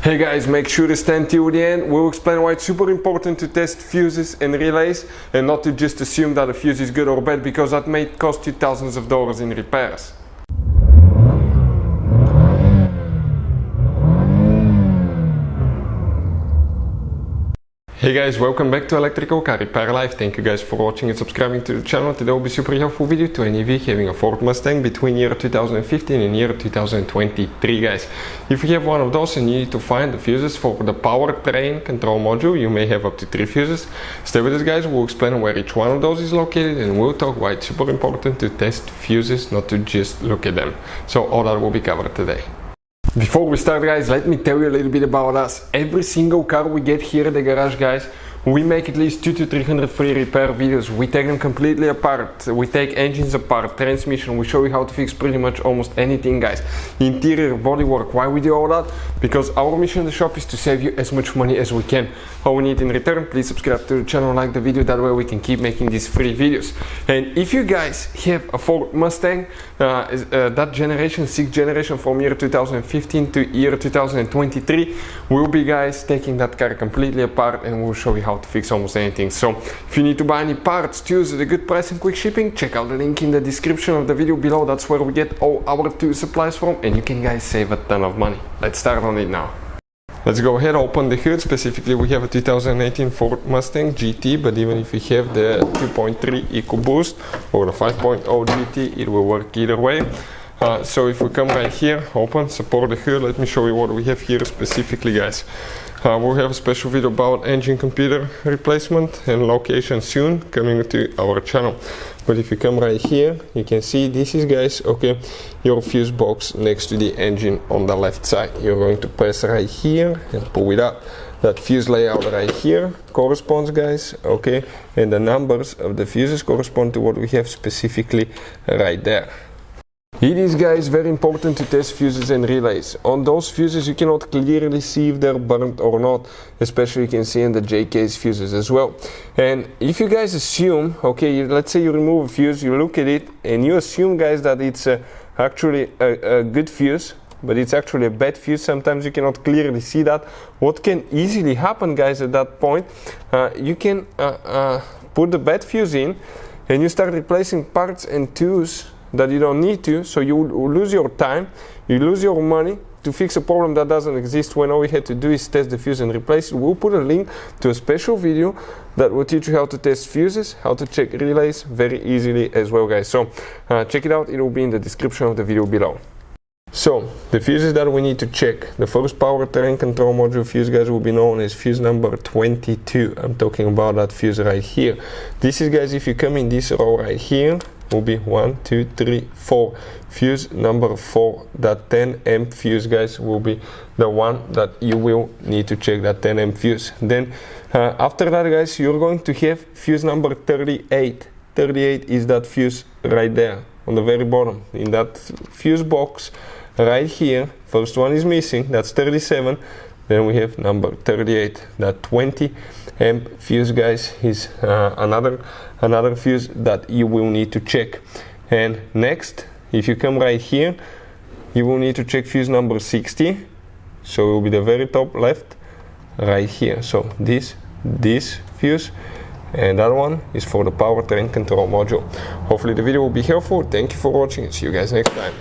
Hey guys, make sure to stand till the end. We'll explain why it's super important to test fuses and relays and not to just assume that a fuse is good or bad, because that may cost you thousands of dollars in repairs. Hey guys, welcome back to Electrical Car Repair Live. Thank you guys for watching and subscribing to the channel. Today will be a super helpful video to any of you having a Ford Mustang between year 2015 and year 2023, guys. If you have one of those and you need to find the fuses for the Powertrain Control Module, you may have up to 3 fuses. Stay with us guys, we'll explain where each one of those is located and we'll talk why it's super important to test fuses, not to just look at them. So all that will be covered today. Before we start guys, let me tell you a little bit about us. Every single car we get here at the garage guys, we make at least 200 to 300 free repair videos. We take them completely apart. We take engines apart, transmission. We show you how to fix pretty much almost anything guys. Interior, bodywork. Why we do all that? Because our mission in the shop is to save you as much money as we can. All we need in return, please subscribe to the channel, like the video, that way we can keep making these free videos. And if you guys have a Ford Mustang, that generation, 6th generation from year 2015 to year 2023, we'll be guys taking that car completely apart and we'll show you how to fix almost anything. So if you need to buy any parts, tools at a good price and quick shipping, check out the link in the description of the video below. That's where we get all our tool supplies from and you can guys save a ton of money. Let's start on it now. Let's go ahead, open the hood. Specifically we have a 2018 Ford Mustang GT, but even if you have the 2.3 EcoBoost or the 5.0 GT, it will work either way. So if we come right here, open, support the hood, let me show you what we have here specifically guys. We'll have a special video about engine computer replacement and location soon coming to our channel. But if you come right here, you can see this is guys, okay, your fuse box next to the engine on the left side. You're going to press right here and pull it up. That fuse layout right here corresponds guys, okay, and the numbers of the fuses correspond to what we have specifically right there. It is guys very important to test fuses and relays. On those fuses you cannot clearly see if they're burnt or not, especially you can see in the J-case fuses as well. And if you guys assume, okay, let's say you remove a fuse, you look at it and you assume guys that it's actually a good fuse, but it's actually a bad fuse, sometimes you cannot clearly see that. What can easily happen guys at that point, you can put the bad fuse in and you start replacing parts and tools that you don't need to, so you lose your time, you lose your money to fix a problem that doesn't exist, when all we had to do is test the fuse and replace it. We'll put a link to a special video that will teach you how to test fuses, how to check relays very easily as well guys. So check it out, it will be in the description of the video below. So the fuses that we need to check, the first Powertrain Control Module fuse guys will be known as fuse number 22. I'm talking about that fuse right here. This is guys, if you come in this row right here, will be 1, 2, 3, 4. Fuse number 4, that 10 amp fuse guys will be the one that you will need to check, that 10 amp fuse. Then after that guys, you're going to have fuse number 38. 38 is that fuse right there on the very bottom in that fuse box right here. First one is missing, that's 37. Then we have number 38, that 20 amp fuse guys is another fuse that you will need to check. And next, if you come right here, you will need to check fuse number 60. So it will be the very top left right here. So this fuse and that one is for the Powertrain Control Module. Hopefully the video will be helpful. Thank you for watching and see you guys next time.